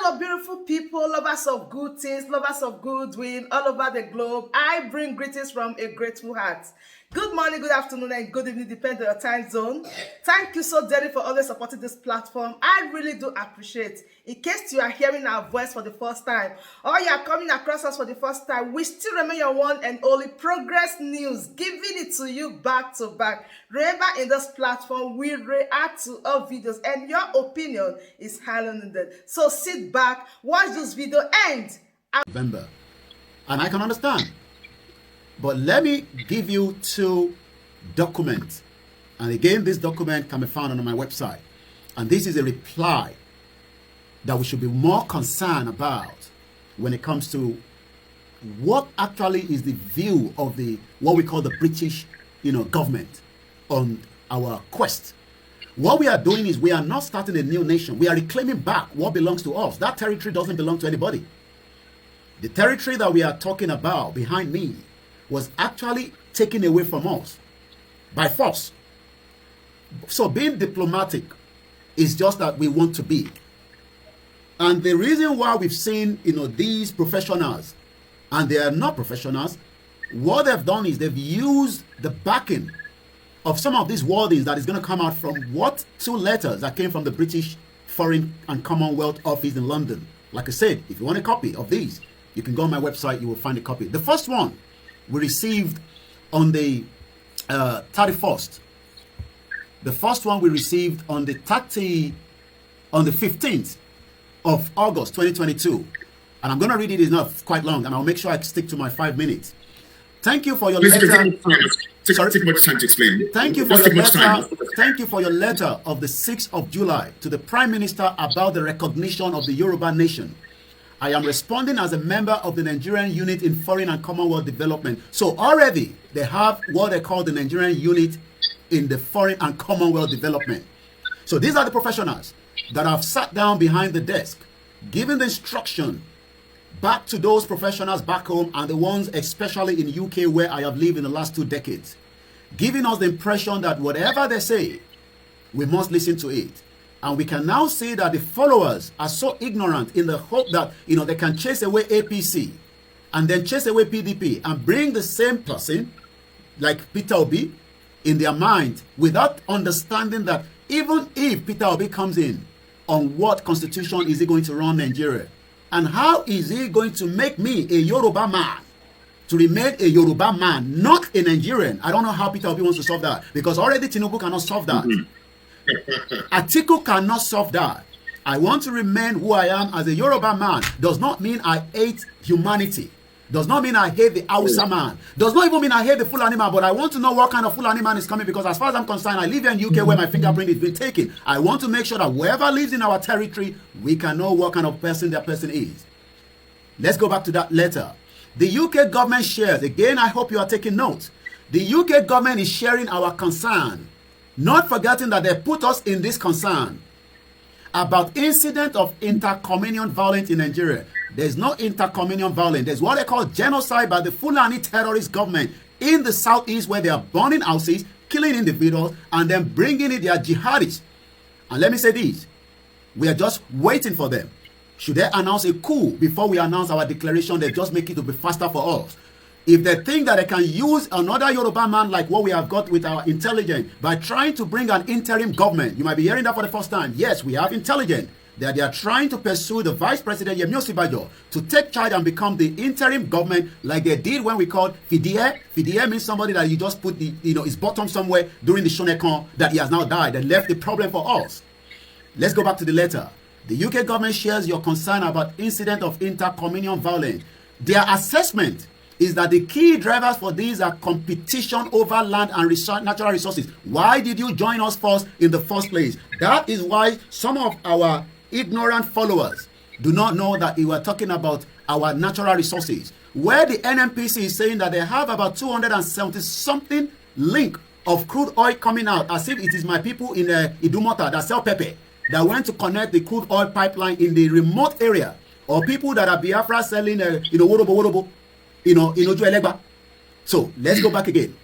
Hello, beautiful people, lovers of good things, lovers of goodwill all over the globe. I bring greetings from a grateful heart. Good morning, good afternoon, and good evening, depending on your time zone. Thank you so dearly for always supporting this platform. I really do appreciate. In case you are hearing our voice for the first time, or you are coming across us for the first time, we still remain your one and only Progress News, giving it to you back to back. Remember, in this platform, we react to all videos, and your opinion is highly needed. So sit back, watch this video, and November. And I can understand. But let me give you two documents. And again, this document can be found on my website. And this is a reply that we should be more concerned about when it comes to what actually is the view of the what we call the British, government on our quest. What we are doing is we are not starting a new nation. We are reclaiming back what belongs to us. That territory doesn't belong to anybody. The territory that we are talking about behind me was actually taken away from us by force. So being diplomatic is just that we want to be. And the reason why we've seen, these professionals, and they are not professionals, what they've done is they've used the backing of some of these wordings that is going to come out from two letters that came from the British Foreign and Commonwealth Office in London. Like I said, if you want a copy of these, you can go on my website, you will find a copy. The first one we received on the 31st. The first one we received on the 15th of August 2022. And I'm going to read it. It's not quite long, and I'll make sure I stick to my 5 minutes. Thank you for your letter. Take much time to explain. Thank you for your letter. Thank you for your letter of the 6th of July to the Prime Minister about the recognition of the Yoruba nation. I am responding as a member of the Nigerian unit in Foreign and Commonwealth Development. So already they have what they call the Nigerian unit in the Foreign and Commonwealth Development. So these are the professionals that have sat down behind the desk, giving the instruction back to those professionals back home and the ones especially in UK where I have lived in the last 2 decades, giving us the impression that whatever they say, we must listen to it. And we can now see that the followers are so ignorant in the hope that, they can chase away APC and then chase away PDP and bring the same person, like Peter Obi, in their mind without understanding that even if Peter Obi comes in, on what constitution is he going to run Nigeria? And how is he going to make me a Yoruba man to remain a Yoruba man, not a Nigerian? I don't know how Peter Obi wants to solve that, because already Tinubu cannot solve that. Atiku cannot solve that. I want to remain who I am as a Yoruba man. Does not mean I hate humanity. Does not mean I hate the Hausa man. Does not even mean I hate the Fulani man. But I want to know what kind of Fulani man is coming, because as far as I'm concerned, I live in UK where my fingerprint has been taken. I want to make sure that whoever lives in our territory, we can know what kind of person that person is. Let's go back to that letter. The UK government shares, again, I hope you are taking notes. The UK government is sharing our concern, not forgetting that they put us in this concern about incident of intercommunion violence in Nigeria. There's no intercommunion violence. There's what they call genocide by the Fulani terrorist government in the southeast, where they are burning houses, killing individuals, and then bringing in their jihadists. And let me say this, we are just waiting for them. Should they announce a coup before we announce our declaration, they just make it to be faster for us. If they think that they can use another Yoruba man like what we have got with our intelligence by trying to bring an interim government, you might be hearing that for the first time. Yes, we have intelligence. That they are trying to pursue the Vice President Yemi Osinbajo to take charge and become the interim government like they did when we called Fidie. Fidie means somebody that you just put his bottom somewhere during the Shonekon, that he has now died and left the problem for us. Let's go back to the letter. The UK government shares your concern about incident of intercommunion violence. Their assessment is that the key drivers for these are competition over land and natural resources. Why did you join us first in the first place? That is why some of our ignorant followers do not know that we were talking about our natural resources, where the NNPC is saying that they have about 270 something link of crude oil coming out, as if it is my people in Idumota that sell pepper that went to connect the crude oil pipeline in the remote area, or people that are Biafra selling worobo in Oju Elegba. So let's go back again.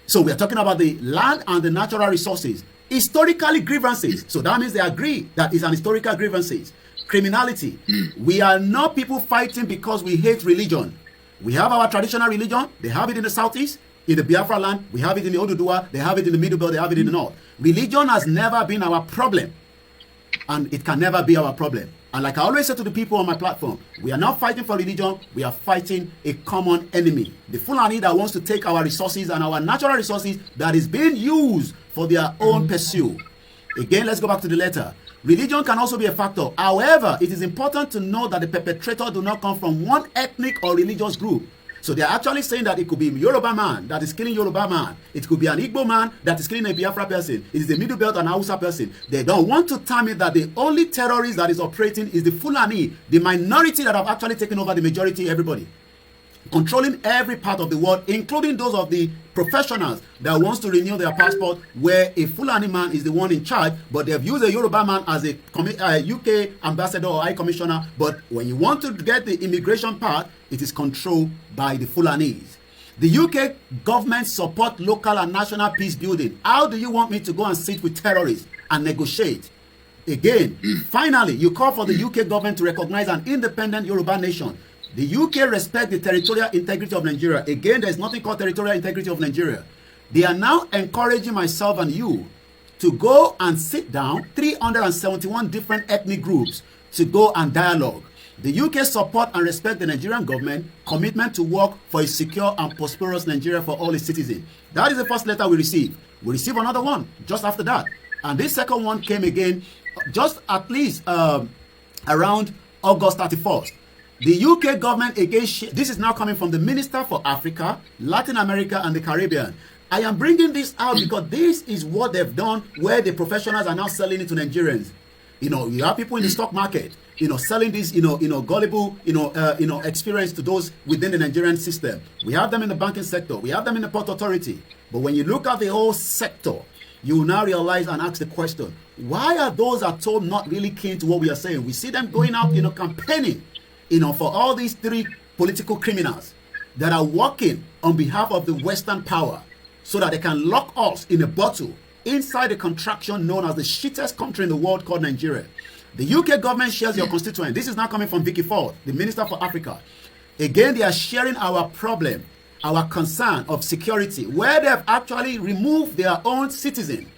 So we are talking about the land and the natural resources. Historically grievances. So that means they agree that it's an historical grievances. criminality. We are not people fighting because we hate religion. We have our traditional religion. They have it in the southeast, in the Biafra land. We have it in the Oduduwa. They have it in the Middle Belt. They have it in the north. Religion has never been our problem, and it can never be our problem. And like I always say to the people on my platform, we are not fighting for religion. We are fighting a common enemy. The Fulani that wants to take our resources and our natural resources that is being used for their own pursuit. Again, let's go back to the letter. Religion can also be a factor. However, it is important to know that the perpetrator do not come from one ethnic or religious group. So they are actually saying that it could be a Yoruba man that is killing Yoruba man. It could be an Igbo man that is killing a Biafra person. It is the Middle Belt and Hausa person. They don't want to term it that the only terrorist that is operating is the Fulani, the minority that have actually taken over the majority, everybody. Controlling every part of the world, including those of the professionals that wants to renew their passport, where a Fulani man is the one in charge, but they've used a Yoruba man as a UK ambassador or high commissioner. But when you want to get the immigration part, it is controlled by the Fulanis. The UK government support local and national peace building. How do you want me to go and sit with terrorists and negotiate? Again, finally, you call for the UK government to recognize an independent Yoruba nation. The UK respect the territorial integrity of Nigeria. Again, there's nothing called territorial integrity of Nigeria. They are now encouraging myself and you to go and sit down, 371 different ethnic groups, to go and dialogue. The UK support and respect the Nigerian government commitment to work for a secure and prosperous Nigeria for all its citizens. That is the first letter we received. We received another one just after that. And this second one came again just at least around August 31st. The UK government, again, this is now coming from the Minister for Africa, Latin America, and the Caribbean. I am bringing this out because this is what they've done where the professionals are now selling it to Nigerians. You know, you have people in the stock market, you know, selling this, gullible, experience to those within the Nigerian system. We have them in the banking sector. We have them in the port authority. But when you look at the whole sector, you will now realize and ask the question, why are those at home not really keen to what we are saying? We see them going out, campaigning, for all these three political criminals that are working on behalf of the Western power so that they can lock us in a bottle inside a contraction known as the shittest country in the world called Nigeria. The UK government shares your constituent. This is now coming from Vicky Ford, the Minister for Africa. Again, they are sharing our problem, our concern of security, where they have actually removed their own citizen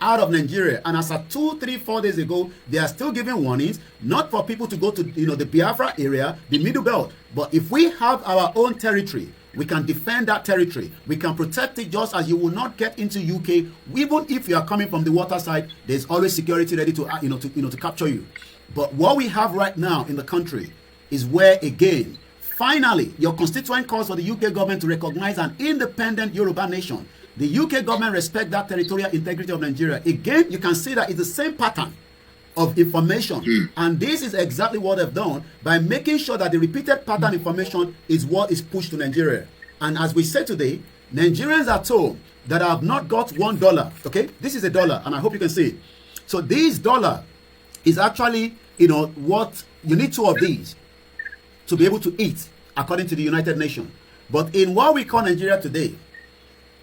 out of Nigeria. And as of 2, 3, 4 days ago, they are still giving warnings, not for people to go to the Biafra area, the Middle Belt. But if we have our own territory, we can defend that territory. We can protect it just as you will not get into UK. Even if you are coming from the water side, there's always security ready to to capture you. But what we have right now in the country is where, again, finally, your constituent calls for the UK government to recognize an independent Yoruba nation. The UK government respects that territorial integrity of Nigeria. Again, you can see that it's the same pattern of information. And this is exactly what they've done by making sure that the repeated pattern information is what is pushed to Nigeria. And as we said today, Nigerians are told that have not got $1. Okay, this is $1, and I hope you can see it. So this dollar is actually, what you need 2 of these to be able to eat, according to the United Nations. But in what we call Nigeria today,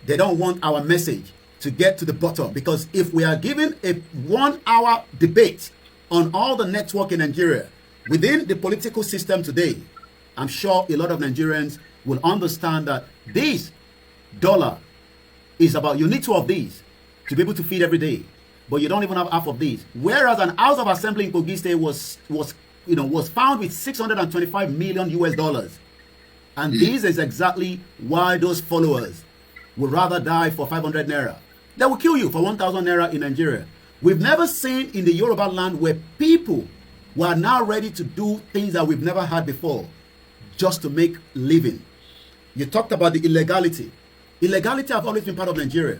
they don't want our message to get to the bottom, because if we are given a 1-hour debate on all the network in Nigeria within the political system today, I'm sure a lot of Nigerians will understand that this dollar is about, you need 2 of these to be able to feed every day, but you don't even have half of these. Whereas an House of Assembly in Kogi State was found with $625 million. And this is exactly why those followers would rather die for 500 naira. They will kill you for 1,000 naira in Nigeria. We've never seen in the Yoruba land where people were now ready to do things that we've never had before just to make living. You talked about the illegality. Illegality have always been part of Nigeria.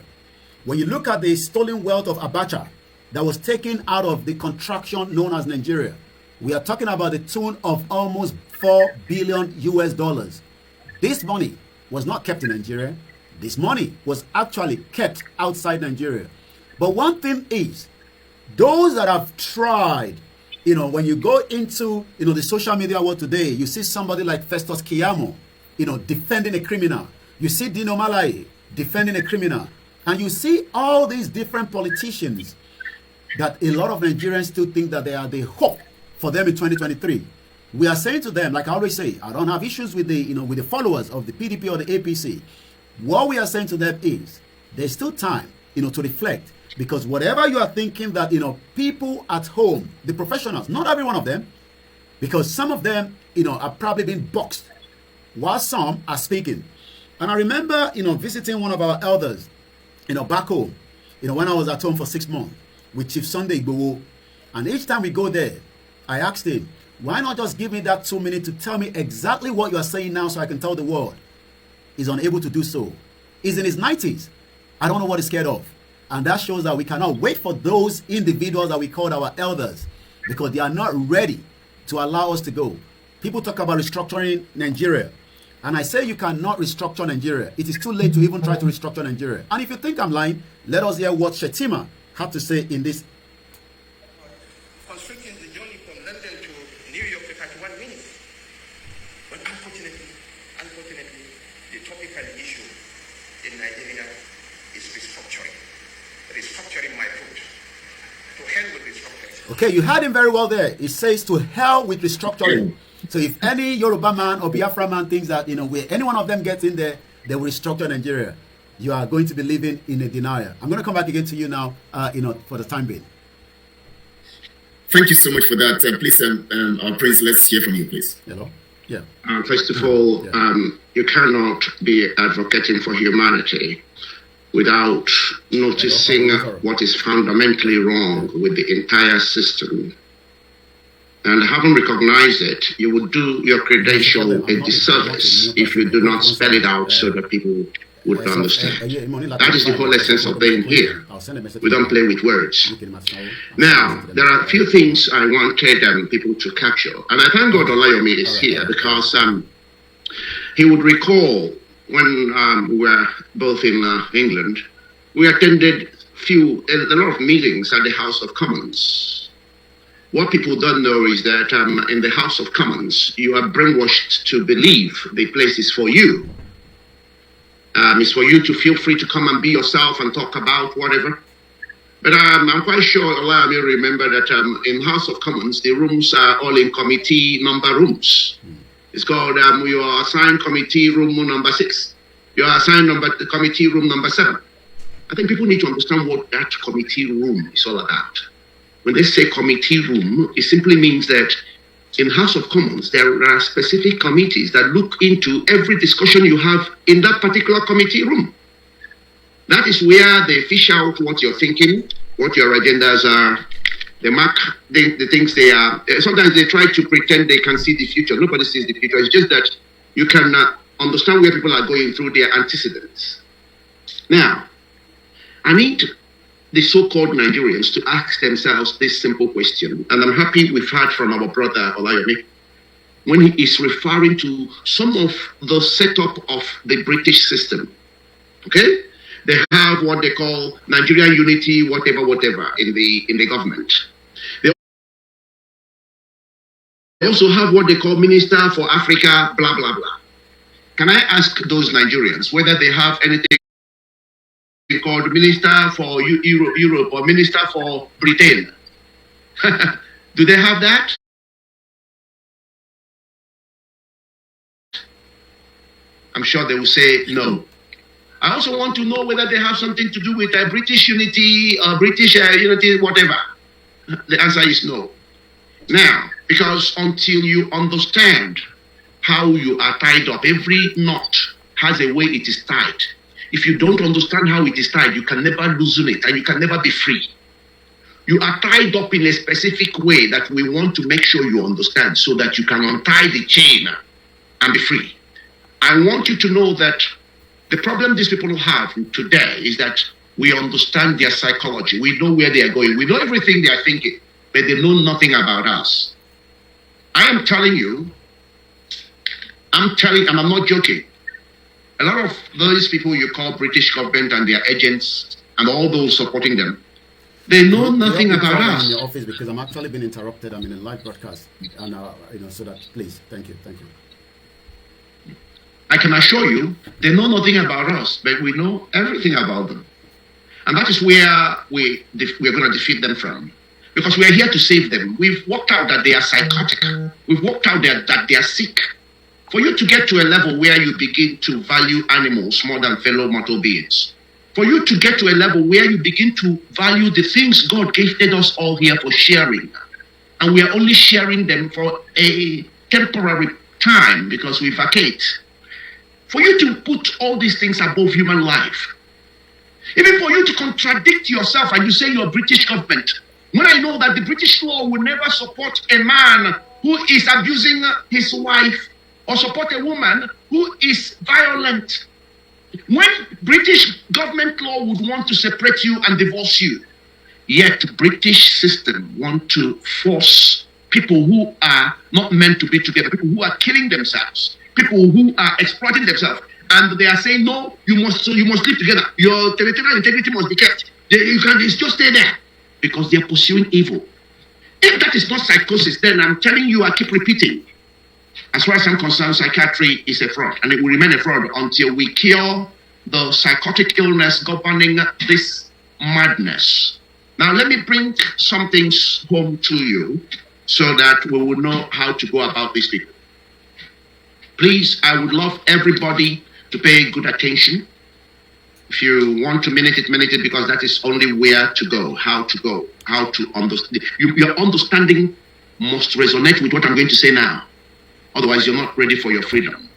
When you look at the stolen wealth of Abacha that was taken out of the contraction known as Nigeria, we are talking about the tune of almost $4 billion. This money was not kept in Nigeria. This money was actually kept outside Nigeria. But one thing is, those that have tried, when you go into, the social media world today, you see somebody like Festus Keyamo, defending a criminal. You see Dino Malai defending a criminal. And you see all these different politicians that a lot of Nigerians still think that they are the hope for them in 2023. We are saying to them, like I always say, I don't have issues with the, with the followers of the PDP or the APC. What we are saying to them is, there's still time, to reflect, because whatever you are thinking that, people at home, the professionals, not every one of them, because some of them, are probably being boxed, while some are speaking. And I remember, visiting one of our elders, back home, when I was at home for 6 months with Chief Sunday Igboho. And each time we go there, I asked him, why not just give me that 2 minutes to tell me exactly what you are saying now so I can tell the world? He's unable to do so. He's in his 90s. I don't know what he's scared of. And that shows that we cannot wait for those individuals that we call our elders, because they are not ready to allow us to go. People talk about restructuring Nigeria. And I say you cannot restructure Nigeria. It is too late to even try to restructure Nigeria. And if you think I'm lying, let us hear what Shetima had to say in this. Constricting the journey from London to New York to 31 minutes. But unfortunately, the topical issue in Nigeria is restructuring. Restructuring my foot. To hell with restructuring. Okay, you heard him very well there. It says to hell with restructuring. So if any Yoruba man or Biafra man thinks that, where any one of them gets in there, they will restructure Nigeria, you are going to be living in a denial. I'm going to come back again to you now, for the time being. Thank you so much for that. Please, our Prince, let's hear from you, please. Hello? Yeah. First of all, you cannot be advocating for humanity without noticing what is fundamentally wrong with the entire system. And having recognized it, you would do your credential a disservice if you do not spell it out so that people would understand. That is the whole essence of being here. We don't play with words. Now, there are a few things I wanted people to capture. And I thank God Olayomi is here because he would recall when we were both in England, we attended a lot of meetings at the House of Commons. What people don't know is that in the House of Commons, you are brainwashed to believe the place is for you. It's for you to feel free to come and be yourself and talk about whatever. But I'm quite sure allow me to remember that in House of Commons, the rooms are all in committee number rooms. It's called, you are assigned committee room number 6. You are assigned committee room number 7. I think people need to understand what that committee room is all about. When they say committee room, it simply means that in House of Commons, there are specific committees that look into every discussion you have in that particular committee room. That is where they fish out what you're thinking, what your agendas are. They mark the things they are. Sometimes they try to pretend they can see the future. Nobody sees the future. It's just that you can understand where people are going through their antecedents. Now, I need the so-called Nigerians to ask themselves this simple question, and I'm happy we've heard from our brother Olayomi when he is referring to some of the setup of the British system. Okay, they have what they call Nigerian unity, whatever, in the government. They also have what they call Minister for Africa, blah blah blah. Can I ask those Nigerians whether they have anything called Minister for Europe or Minister for Britain? Do they have that? I'm sure they will say no. I also want to know whether they have something to do with British unity or British unity, whatever. The answer is no. Now, because until you understand how you are tied up, every knot has a way it is tied. If you don't understand how it is tied, you can never loosen it and you can never be free. You are tied up in a specific way that we want to make sure you understand so that you can untie the chain and be free. I want you to know that the problem these people have today is that we understand their psychology. We know where they are going. We know everything they are thinking, but they know nothing about us. I am telling you, and I'm not joking. A lot of those people you call British government and their agents and all those supporting them, they know nothing about us. In your office because I'm actually being interrupted. I'm in a live broadcast, and so that please, thank you. I can assure you, they know nothing about us, but we know everything about them, and that is where we're going to defeat them from. because we are here to save them. We've worked out that they are psychotic. We've worked out that they are sick. For you to get to a level where you begin to value animals more than fellow mortal beings, for you to get to a level where you begin to value the things God gifted us all here for sharing, and we are only sharing them for a temporary time because we vacate, for you to put all these things above human life, even for you to contradict yourself and you say you're British government, when I know that the British law will never support a man who is abusing his wife or support a woman who is violent. When British government law would want to separate you and divorce you, yet British system want to force people who are not meant to be together, people who are killing themselves, people who are exploiting themselves, and they are saying, no, you must live together. Your territorial integrity must be kept. You can just stay there because they are pursuing evil. If that is not psychosis, then I'm telling you, I keep repeating. As far as I'm concerned, psychiatry is a fraud, and it will remain a fraud until we cure the psychotic illness governing this madness. Now, let me bring some things home to you so that we will know how to go about these people. Please, I would love everybody to pay good attention. If you want to minute it, because that is only where to go, how to understand. Your understanding must resonate with what I'm going to say now. Otherwise, you're not ready for your freedom.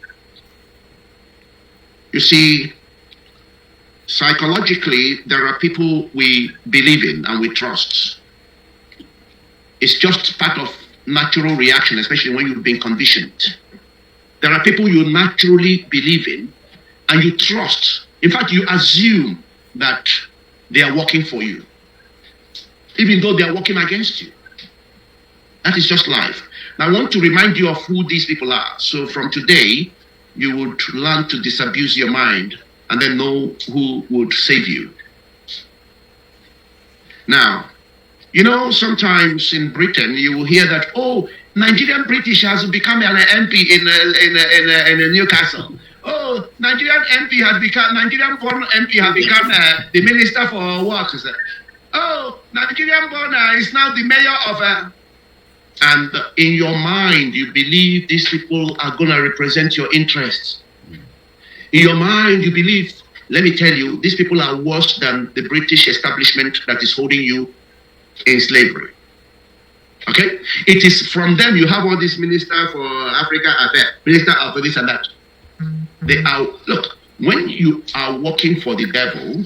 You see, psychologically, there are people we believe in and we trust. It's just part of natural reaction, especially when you've been conditioned. There are people you naturally believe in and you trust. In fact, you assume that they are working for you, even though they are working against you. That is just life. Now, I want to remind you of who these people are. So from today, you would learn to disabuse your mind and then know who would save you. Now, you know, sometimes in Britain, you will hear that, oh, Nigerian British has become an MP in Newcastle. Oh, Nigerian born MP has become the Minister for Works. Oh, Nigerian born is now the mayor of and in your mind, you believe these people are going to represent your interests. In your mind, you believe, let me tell you, these people are worse than the British establishment that is holding you in slavery. Okay? It is from them you have all this Minister for Africa Affairs, Minister of this and that. They are, look, when you are working for the devil,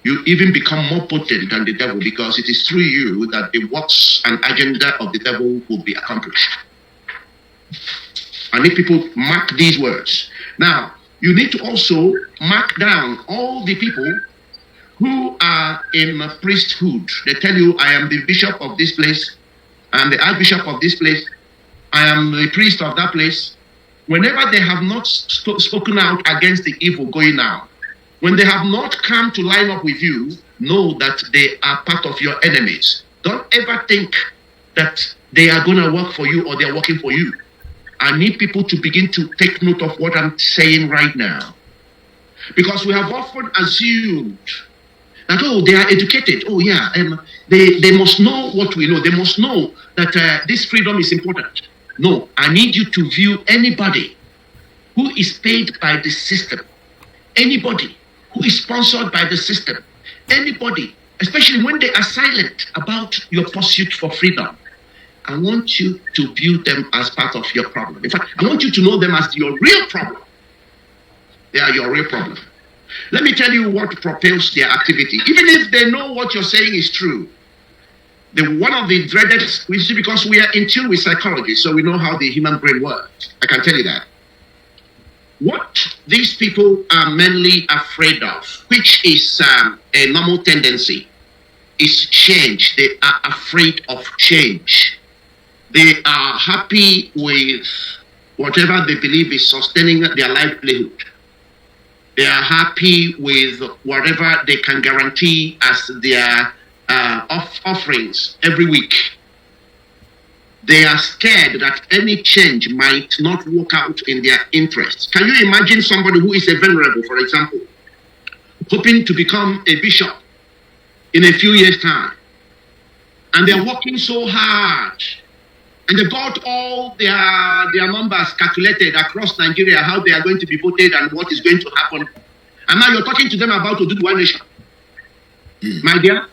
you even become more potent than the devil because it is through you that the works and agenda of the devil will be accomplished. I need people mark these words. Now, you need to also mark down all the people who are in priesthood. They tell you, I am the bishop of this place, I am the archbishop of this place, I am the priest of that place. Whenever they have not spoken out against the evil going out, when they have not come to line up with you, know that they are part of your enemies. Don't ever think that they are going to work for you or they are working for you. I need people to begin to take note of what I'm saying right now. Because we have often assumed that, oh, they are educated. Oh, yeah, they must know what we know. They must know that this freedom is important. No, I need you to view anybody who is paid by the system, anybody who is sponsored by the system, anybody, especially when they are silent about your pursuit for freedom. I want you to view them as part of your problem. In fact, I want you to know them as your real problem. They are your real problem. Let me tell you what propels their activity. Even if they know what you're saying is true, one of the dreaded, because we are in tune with psychology, so we know how the human brain works. I can tell you that. What these people are mainly afraid of, which is a normal tendency, is change. They are afraid of change. They are happy with whatever they believe is sustaining their livelihood. They are happy with whatever they can guarantee as their offerings every week. They are scared that any change might not work out in their interests. Can you imagine somebody who is a venerable, for example, hoping to become a bishop in a few years' time? And they're working so hard. And they got all their numbers calculated across Nigeria, how they are going to be voted and what is going to happen. And now you're talking to them about Oduduwa nation. My dear,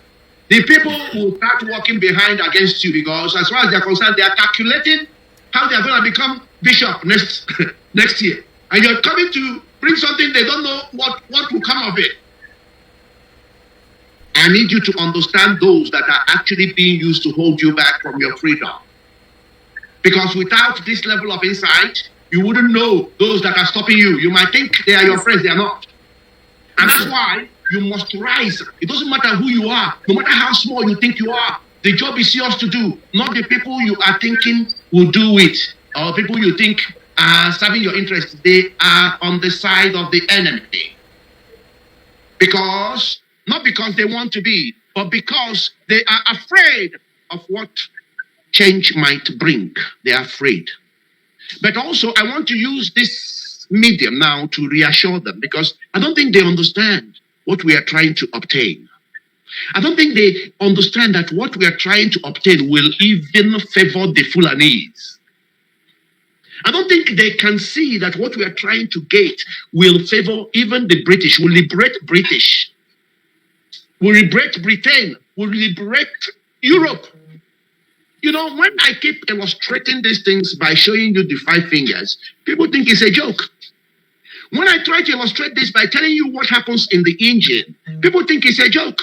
the people will start working behind against you because as far as they're concerned, they are calculating how they are going to become bishop next year. And you're coming to bring something they don't know what will come of it. I need you to understand those that are actually being used to hold you back from your freedom. Because without this level of insight, you wouldn't know those that are stopping you. You might think they are your friends, they are not. And that's why you must rise. It doesn't matter who you are, no matter how small you think you are. The job is yours to do, not the people you are thinking will do it, or people you think are serving your interests. They are on the side of the enemy. Not because they want to be, but because they are afraid of what change might bring. They are afraid. But also, I want to use this medium now to reassure them because I don't think they understand what we are trying to obtain. I don't think they understand that what we are trying to obtain will even favor the Fulanese. I don't think they can see that what we are trying to get will favor even the British, will liberate British, will liberate Britain, will liberate Europe. You know, when I keep illustrating these things by showing you the 5 fingers, people think it's a joke. When I try to illustrate this by telling you what happens in the engine, people think it's a joke.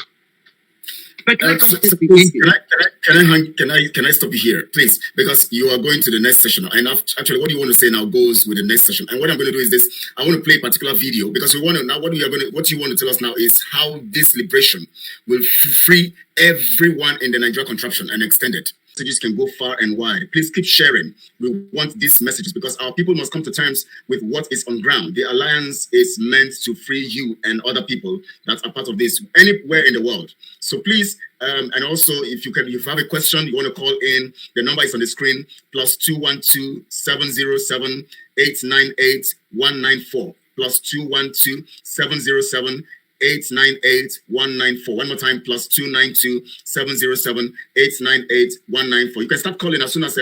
But let us see the engine. Can I stop you here, please? Because you are going to the next session. And actually, what you want to say now goes with the next session. And what I'm going to do is this: I want to play a particular video because we want to now. What you want to tell us now is how this liberation will free everyone in the Nigeria contraption and extend it. Messages can go far and wide. Please keep sharing. We want these messages because our people must come to terms with what is on ground. The alliance is meant to free you and other people that are part of this anywhere in the world. So please, and also if you have a question, you want to call in, the number is on the screen, +212 707 898 194, +212 707 898 194. One more time, +292 707 898 194. You can start calling as soon as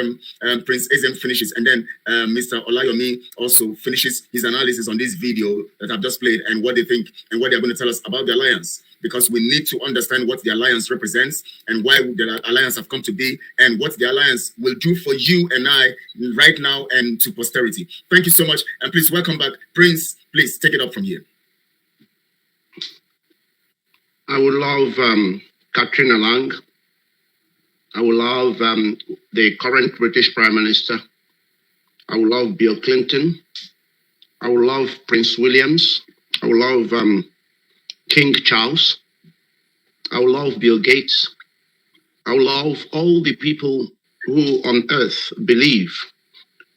Prince Ezem finishes, and then Mr. Olayomi also finishes his analysis on this video that I've just played and what they think and what they're going to tell us about the alliance. Because we need to understand what the alliance represents and why the alliance have come to be and what the alliance will do for you and I right now and to posterity. Thank you so much, and please welcome back Prince. Please take it up from here. I would love Katrina Lang. I would love the current British Prime Minister. I would love Bill Clinton. I would love Prince Williams. I would love King Charles. I would love Bill Gates. I would love all the people who on earth believe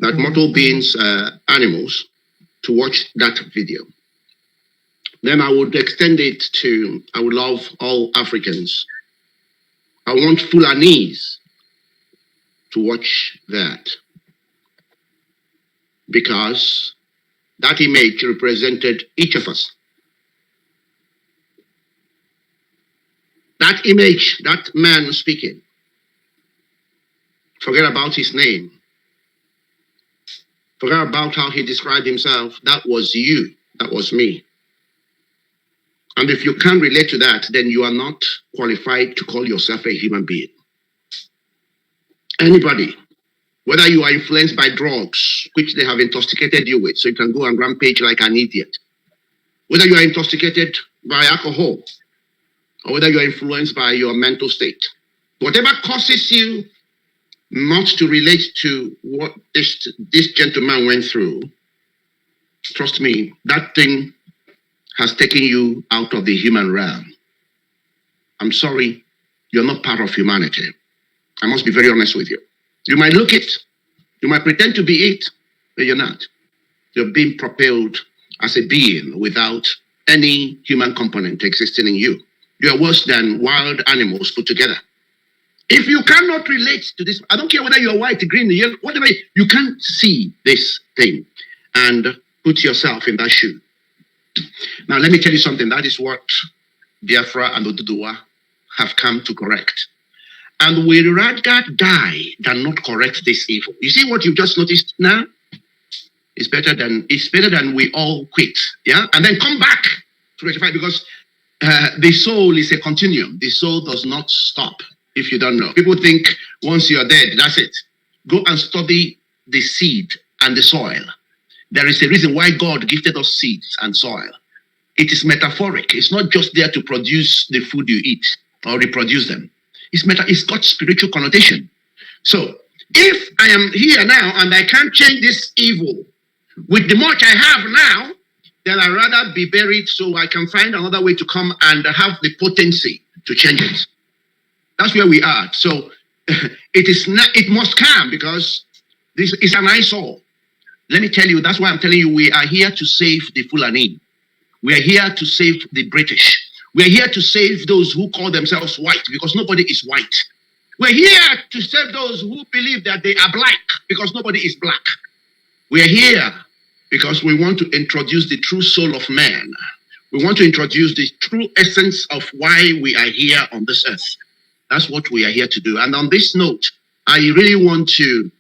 that mortal beings are animals to watch that video. Then I would extend it to, I would love all Africans. I want Fulanese to watch that. Because that image represented each of us. That image, that man speaking, forget about his name. Forget about how he described himself. That was you. That was me. And if you can't relate to that, then you are not qualified to call yourself a human being. Anybody, whether you are influenced by drugs, which they have intoxicated you with, so you can go and rampage like an idiot, whether you are intoxicated by alcohol, or whether you are influenced by your mental state, whatever causes you not to relate to what this gentleman went through, trust me, that thing has taken you out of the human realm. I'm sorry, you're not part of humanity. I must be very honest with you. You might look it, you might pretend to be it, but you're not. You're being propelled as a being without any human component existing in you. You are worse than wild animals put together. If you cannot relate to this, I don't care whether you're white, green, yellow, whatever, you can't see this thing and put yourself in that shoe. Now, let me tell you something. That is what Biafra and Oduduwa have come to correct. And we'd rather die than not correct this evil. You see what you've just noticed now? It's better than we all quit. Yeah? And then come back to rectify, because the soul is a continuum. The soul does not stop, if you don't know. People think once you're dead, that's it. Go and study the seed and the soil. There is a reason why God gifted us seeds and soil. It is metaphoric. It's not just there to produce the food you eat or reproduce them. It's got spiritual connotation. So if I am here now and I can't change this evil with the much I have now, then I'd rather be buried so I can find another way to come and have the potency to change it. That's where we are. So it must come, because this is an eyesore. Let me tell you, that's why I'm telling you, we are here to save the Fulani. We are here to save the British. We are here to save those who call themselves white, because nobody is white. We're here to save those who believe that they are black, because nobody is black. We are here because we want to introduce the true soul of man. We want to introduce the true essence of why we are here on this earth. That's what we are here to do. And on this note, I really want to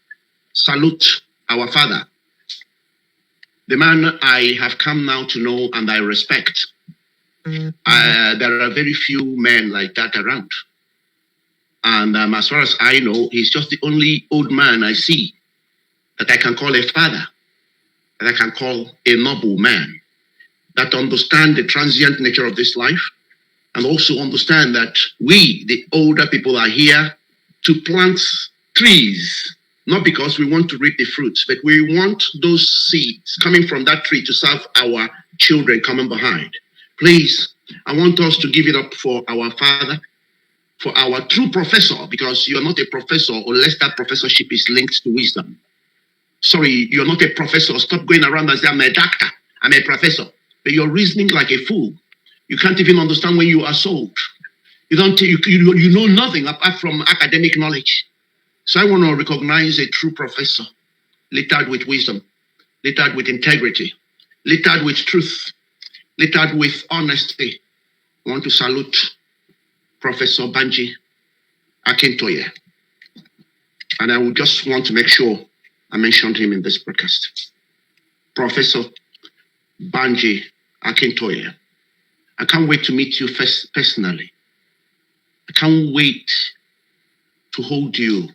salute our father, the man I have come now to know and I respect. There are very few men like that around. And as far as I know, he's just the only old man I see that I can call a father, that I can call a noble man, that understand the transient nature of this life, and also understand that we, the older people, are here to plant trees, not because we want to reap the fruits, but we want those seeds coming from that tree to serve our children coming behind. Please, I want us to give it up for our father, for our true professor, because you're not a professor unless that professorship is linked to wisdom. Sorry, you're not a professor. Stop going around and say, I'm a doctor, I'm a professor. But you're reasoning like a fool. You can't even understand when you are sold. You know nothing apart from academic knowledge. So I want to recognize a true professor, littered with wisdom, littered with integrity, littered with truth, littered with honesty. I want to salute Professor Banji Akintoye. And I would just want to make sure I mentioned him in this broadcast. Professor Banji Akintoye. I can't wait to meet you personally. I can't wait to hold you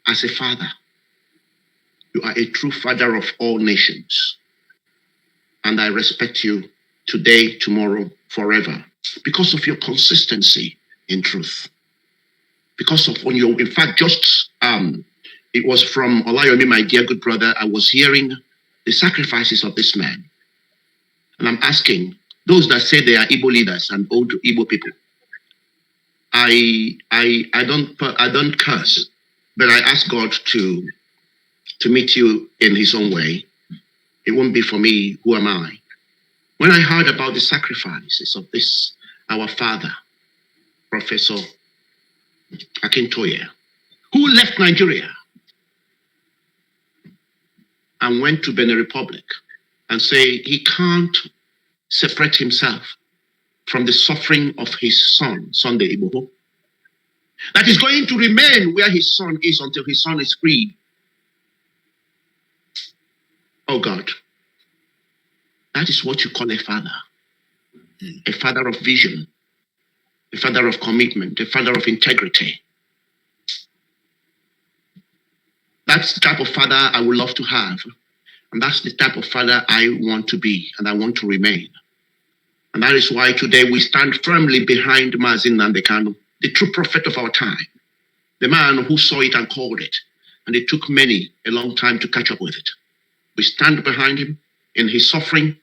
as a father. You are a true father of all nations. And I respect you today, tomorrow, forever, because of your consistency in truth. Because of when you, in fact, just, it was from Olayomi, my dear good brother, I was hearing the sacrifices of this man. And I'm asking those that say they are Igbo leaders and old Igbo people, I don't curse, but I ask God to meet you in his own way. It won't be for me. Who am I? When I heard about the sacrifices of this, our father, Professor Akintoye, who left Nigeria and went to Benin Republic and say he can't separate himself from the suffering of his son, Sunday Igboho, that is going to remain where his son is until his son is free. Oh God, that is what you call a father of vision, a father of commitment, a father of integrity. That's the type of father I would love to have. And that's the type of father I want to be and I want to remain. And that is why today we stand firmly behind Nnamdi Kanu, the true prophet of our time, the man who saw it and called it. And it took many a long time to catch up with it. We stand behind him in his suffering.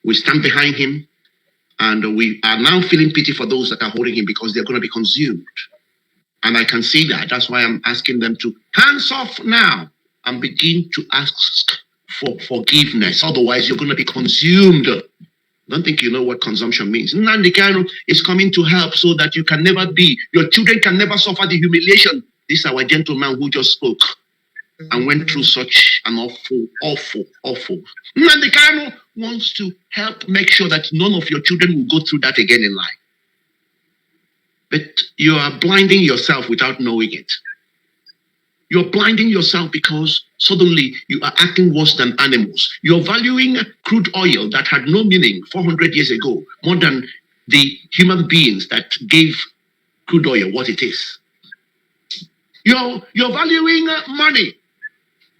We stand behind him. And we are now feeling pity for those that are holding him because they're going to be consumed. And I can see that. That's why I'm asking them to hands off now and begin to ask for forgiveness. Otherwise, you're going to be consumed. I don't think you know what consumption means. Nnamdi Kanu is coming to help so that you can never be, your children can never suffer the humiliation. This is our gentleman who just spoke and went through such an awful. Nnamdi Kanu wants to help make sure that none of your children will go through that again in life. but you are blinding yourself without knowing it. You're blinding yourself because suddenly you are acting worse than animals. You're valuing crude oil that had no meaning 400 years ago more than the human beings that gave crude oil what it is. You're valuing money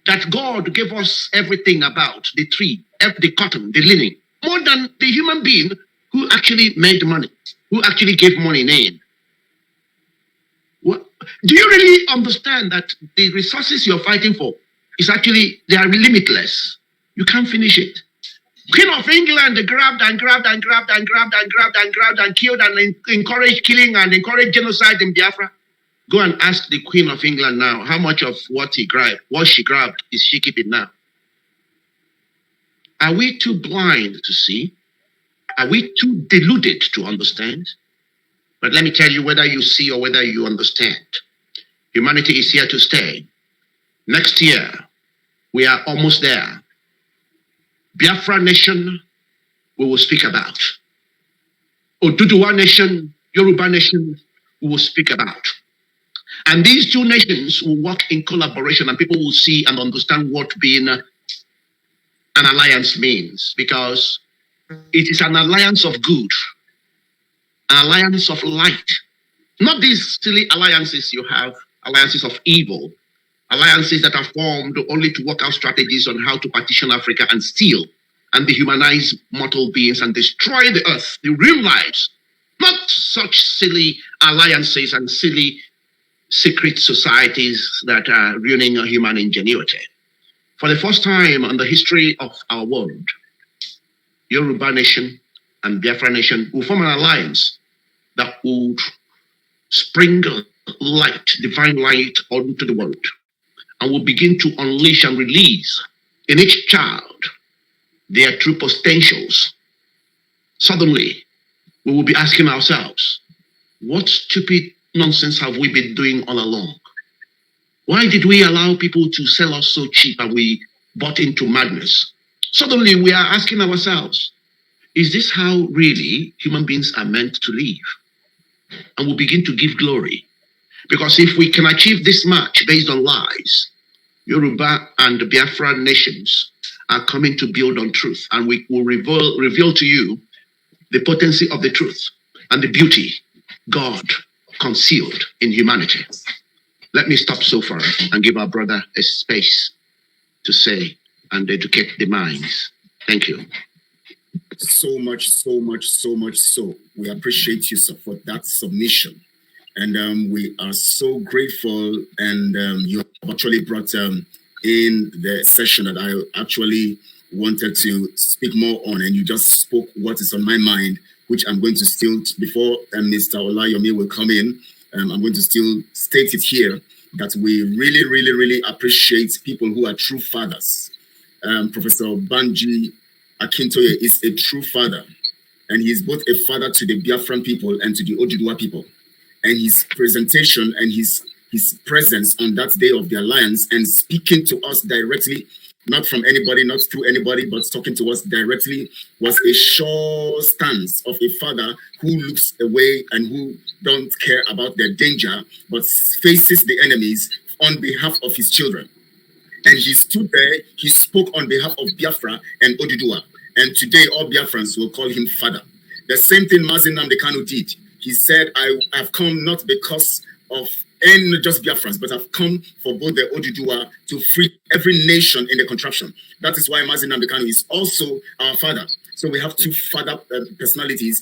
that God gave us everything about, the tree, the cotton, the linen, more than the human being who actually made money, who actually gave money in. What? Do you really understand that the resources you're fighting for is actually, they are limitless? You can't finish it. Queen of England grabbed and killed and encouraged killing and encouraged genocide in Biafra. Go and ask the Queen of England now, how much of what she grabbed is she keeping now? Are we too blind to see? Are we too deluded to understand? But let me tell you, whether you see or whether you understand, humanity is here to stay. Next year, we are almost there. Biafra nation, we will speak about. Oduduwa nation, Yoruba nation, we will speak about. And these two nations will work in collaboration, and people will see and understand what being an alliance means, because it is an alliance of good, an alliance of light. Not these silly alliances you have, alliances of evil, alliances that are formed only to work out strategies on how to partition Africa and steal and dehumanize mortal beings and destroy the earth, the real lives. Not such silly alliances and silly secret societies that are ruining human ingenuity. For the first time in the history of our world, Yoruba nation and Biafra nation will form an alliance that would spring light, divine light, onto the world, and will begin to unleash and release in each child their true potentials. Suddenly, we will be asking ourselves, what stupid nonsense have we been doing all along? Why did we allow people to sell us so cheap and we bought into madness? Suddenly we are asking ourselves, is this how really human beings are meant to live? And we'll begin to give glory. Because if we can achieve this much based on lies, Yoruba and Biafra nations are coming to build on truth, and we will reveal to you the potency of the truth and the beauty God concealed in humanity. Let me stop so far and give our brother a space to say and educate the minds. Thank you. So much so. We appreciate you for that submission. And we are so grateful. And you have actually brought in the session that I actually wanted to speak more on. And you just spoke what is on my mind, which I'm going to still, before Mr. Olayomi will come in, I'm going to still state it here, that we really appreciate people who are true fathers. Professor Banji Akintoye is a true father, and he's both a father to the Biafran people and to the Oduduwa people. And his presentation and his presence on that day of the alliance and speaking to us directly, not from anybody, not through anybody, but talking to us directly, was a sure stance of a father who looks away and who don't care about their danger, but faces the enemies on behalf of his children. And he stood there, he spoke on behalf of Biafra and Oduduwa. And today, all Biafrans will call him father. The same thing Nnamdi Kanu did. He said, I've come not because of any just Biafrans, but I've come for both the Oduduwa to free every nation in the contraption. That is why Nnamdi Kanu is also our father. So we have two father personalities,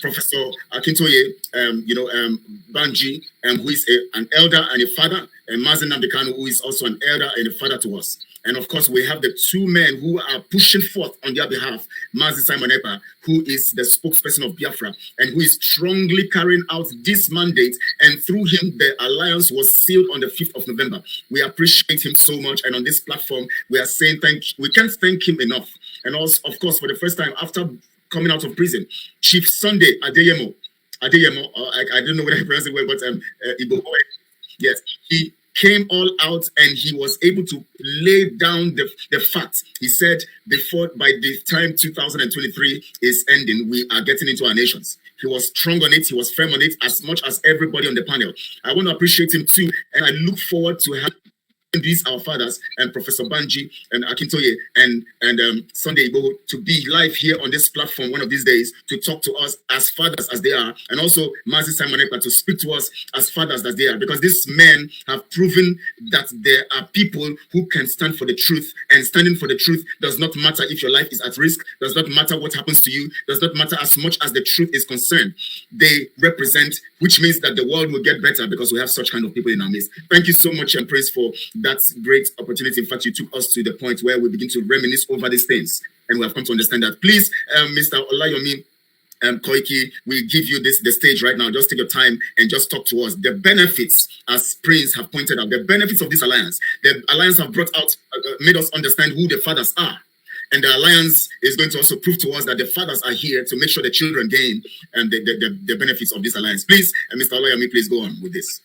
Professor Akintoye, Banji, who is an elder and a father, and Nnamdi Kanu, who is also an elder and a father to us. And of course, we have the two men who are pushing forth on their behalf, Mazi Simon Ekpa, who is the spokesperson of Biafra, and who is strongly carrying out this mandate. And through him, the alliance was sealed on the 5th of November. We appreciate him so much. And on this platform, we are saying we can't thank him enough. And also, of course, for the first time after coming out of prison, Chief Sunday Adeyemo, I don't know whether I pronounce it well, but Igboho, yes, he came all out and he was able to lay down the facts. He said, by the time 2023 is ending, we are getting into our nations. He was strong on it. He was firm on it as much as everybody on the panel. I want to appreciate him too. And I look forward to having these our fathers and Professor Banji and Akintoye and Sunday Igboho to be live here on this platform one of these days to talk to us as fathers as they are, and also Mazi Simon Ekpa to speak to us as fathers as they are, because these men have proven that there are people who can stand for the truth, and standing for the truth does not matter if your life is at risk, does not matter what happens to you, does not matter as much as the truth is concerned. They represent, which means that the world will get better because we have such kind of people in our midst. Thank you so much and praise for that's great opportunity. In fact, you took us to the point where we begin to reminisce over these things, and we have come to understand that. Please, Mr. Olayomi Koiki, we give you the stage right now. Just take your time and just talk to us. The benefits, as Prince have pointed out, the benefits of this alliance. The alliance have brought out, made us understand who the fathers are. And the alliance is going to also prove to us that the fathers are here to make sure the children gain the benefits of this alliance. Please, Mr. Olayomi, please go on with this.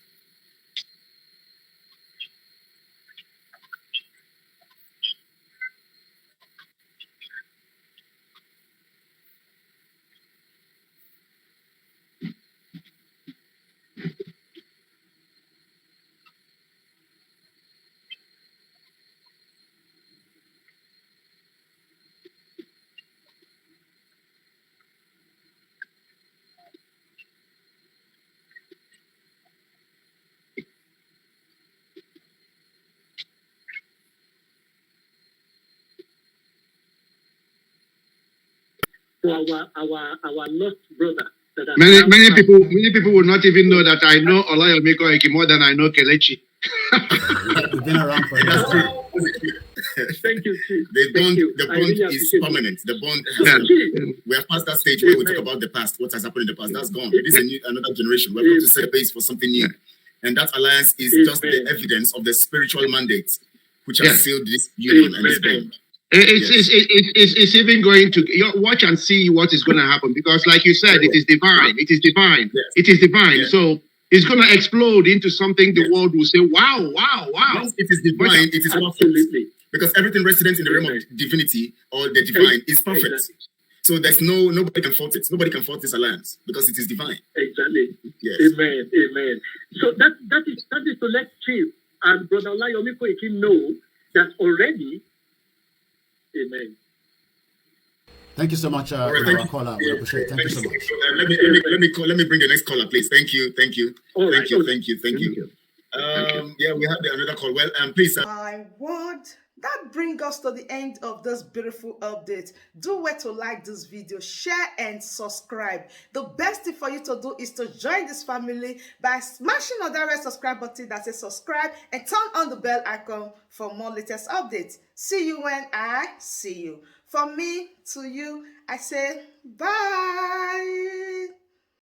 For our lost brother. Many people will not even know that I know Olayomi Koiki more than I know Kelechi. We've been around for Thank you, Chief. The bond is permanent. The bond we have passed that stage where we talk about the past, what has happened in the past. That's gone. It is another generation. We're going to set a base for something new. And that alliance is just the evidence of the spiritual mandate which has sealed this union and this bond. It's even going to watch and see what is going to happen, because like you said, it is divine. It is divine. Yes. It is divine. Yes. So it's going to explode into something the world will say, wow. Once it is divine, it is absolutely. Because everything resident in the realm of divinity or the divine is perfect. Exactly. So there's nobody can fault it. Nobody can fault this alliance because it is divine. Exactly. Yes. Amen. So that is to let Chief and Brother Olayomi Koiki know that already. Amen. Thank you so much, caller. We appreciate it. Thank you so much. Let me bring the next caller, please. Thank you. Thank you. Yeah, we have another call. Well, please. My word. That brings us to the end of this beautiful update. Do wait to like this video, share and subscribe. The best thing for you to do is to join this family by smashing on that red subscribe button that says subscribe and turn on the bell icon for more latest updates. See you when I see you. From me to you, I say bye.